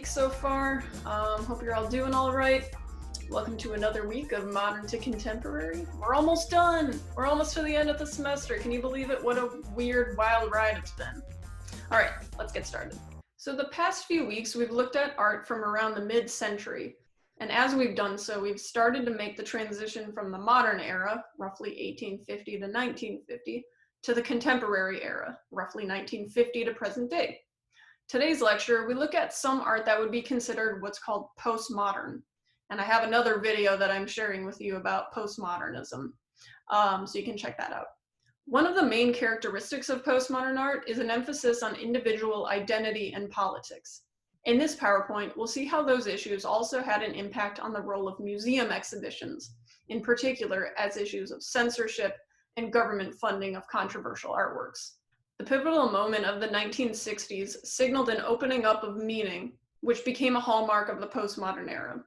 so far. Hope you're all doing all right. Welcome to another week of Modern to Contemporary. We're almost done. We're almost to the end of the semester. Can you believe it? What a weird, wild ride it's been. All right, let's get started. So the past few weeks, we've looked at art from around the mid-century. And as we've done so, we've started to make the transition from the modern era, roughly 1850 to 1950, to the contemporary era, roughly 1950 to present day. Today's lecture, we look at some art that would be considered what's called postmodern. And I have another video that I'm sharing with you about postmodernism, so you can check that out. One of the main characteristics of postmodern art is an emphasis on individual identity and politics. In this PowerPoint, we'll see how those issues also had an impact on the role of museum exhibitions, in particular as issues of censorship and government funding of controversial artworks. The pivotal moment of the 1960s signaled an opening up of meaning, which became a hallmark of the postmodern era.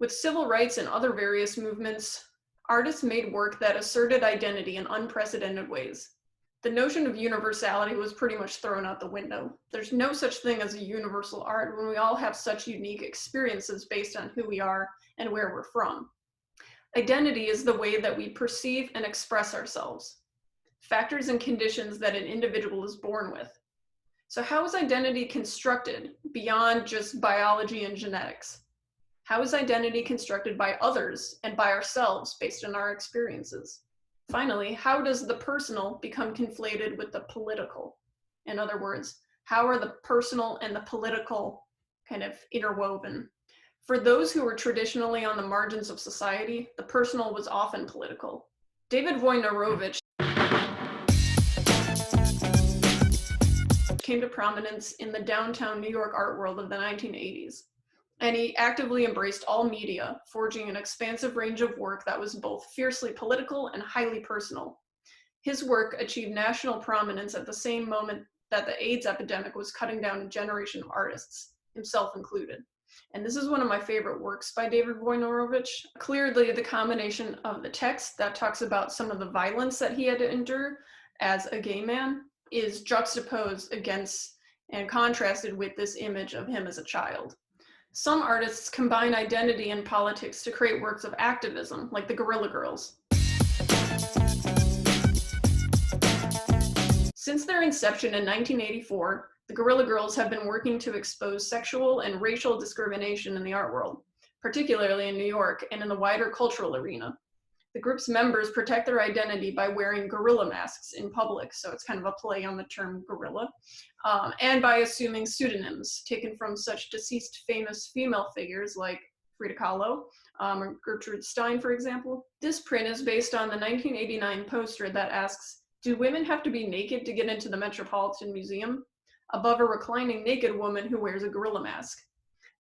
With civil rights and other various movements, artists made work that asserted identity in unprecedented ways. The notion of universality was pretty much thrown out the window. There's no such thing as a universal art when we all have such unique experiences based on who we are and where we're from. Identity is the way that we perceive and express ourselves. Factors and conditions that an individual is born with. So how is identity constructed beyond just biology and genetics? How is identity constructed by others and by ourselves based on our experiences? Finally, how does the personal become conflated with the political? In other words, how are the personal and the political kind of interwoven? For those who were traditionally on the margins of society, the personal was often political. David Wojnarowicz came to prominence in the downtown New York art world of the 1980s, and he actively embraced all media, forging an expansive range of work that was both fiercely political and highly personal. His work achieved national prominence at the same moment that the AIDS epidemic was cutting down a generation of artists, himself included. And this is one of my favorite works by David Wojnarowicz. Clearly, the combination of the text that talks about some of the violence that he had to endure as a gay man is juxtaposed against and contrasted with this image of him as a child. Some artists combine identity and politics to create works of activism, like the Guerrilla Girls. Since their inception in 1984, the Guerrilla Girls have been working to expose sexual and racial discrimination in the art world, particularly in New York and in the wider cultural arena. The group's members protect their identity by wearing gorilla masks in public, so it's kind of a play on the term gorilla, and by assuming pseudonyms taken from such deceased famous female figures like Frida Kahlo or Gertrude Stein, for example. This print is based on the 1989 poster that asks, "Do women have to be naked to get into the Metropolitan Museum?" above a reclining naked woman who wears a gorilla mask.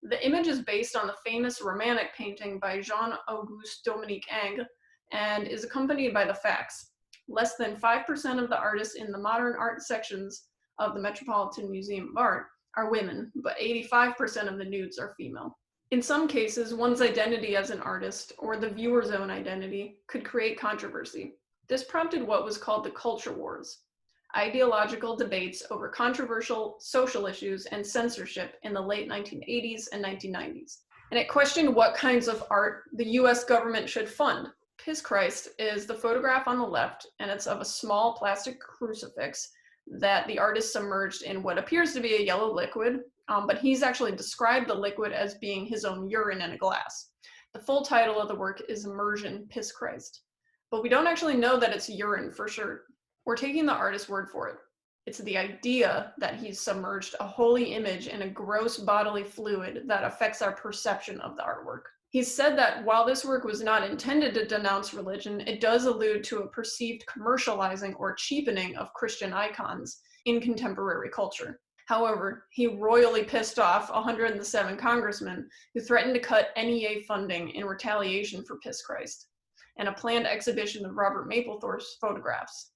The image is based on the famous Romantic painting by Jean-Auguste Dominique Ingres, and is accompanied by the facts. Less than 5% of the artists in the modern art sections of the Metropolitan Museum of Art are women, but 85% of the nudes are female. In some cases, one's identity as an artist, or the viewer's own identity, could create controversy. This prompted what was called the culture wars, ideological debates over controversial social issues and censorship in the late 1980s and 1990s. And it questioned what kinds of art the US government should fund. Piss Christ is the photograph on the left, and it's of a small plastic crucifix that the artist submerged in what appears to be a yellow liquid, but he's actually described the liquid as being his own urine in a glass. The full title of the work is Immersion, Piss Christ. But we don't actually know that it's urine for sure. We're taking the artist's word for it. It's the idea that he's submerged a holy image in a gross bodily fluid that affects our perception of the artwork. He's said that while this work was not intended to denounce religion, it does allude to a perceived commercializing or cheapening of Christian icons in contemporary culture. However, he royally pissed off 107 congressmen who threatened to cut NEA funding in retaliation for Piss Christ, and a planned exhibition of Robert Mapplethorpe's photographs.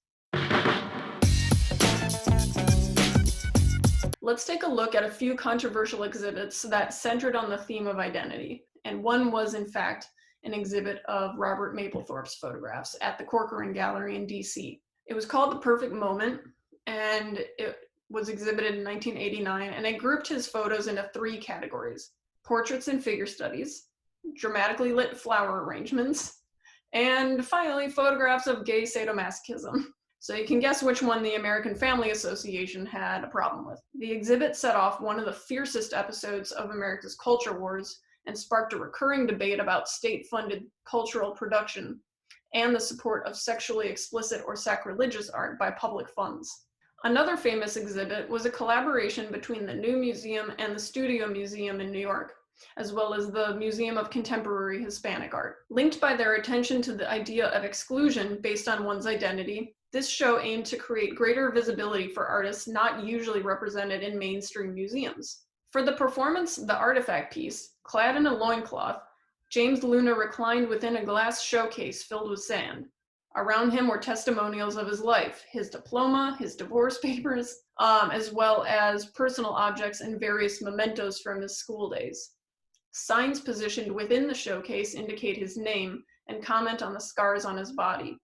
Let's take a look at a few controversial exhibits that centered on the theme of identity. And one was, in fact, an exhibit of Robert Mapplethorpe's photographs at the Corcoran Gallery in DC. It was called The Perfect Moment, and it was exhibited in 1989, and it grouped his photos into 3 categories: portraits and figure studies, dramatically lit flower arrangements, and finally, photographs of gay sadomasochism. So you can guess which one the American Family Association had a problem with. The exhibit set off one of the fiercest episodes of America's culture wars and sparked a recurring debate about state-funded cultural production and the support of sexually explicit or sacrilegious art by public funds. Another famous exhibit was a collaboration between the New Museum and the Studio Museum in New York, as well as the Museum of Contemporary Hispanic Art. Linked by their attention to the idea of exclusion based on one's identity, this show aimed to create greater visibility for artists not usually represented in mainstream museums. For the performance, The Artifact piece, clad in a loincloth, James Luna reclined within a glass showcase filled with sand. Around him were testimonials of his life, his diploma, his divorce papers, as well as personal objects and various mementos from his school days. Signs positioned within the showcase indicate his name and comment on the scars on his body.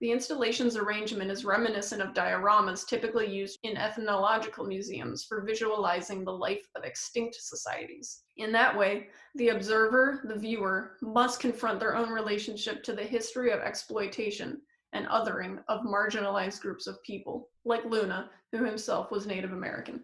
The installation's arrangement is reminiscent of dioramas typically used in ethnological museums for visualizing the life of extinct societies. In that way, the observer, the viewer, must confront their own relationship to the history of exploitation and othering of marginalized groups of people, like Luna, who himself was Native American.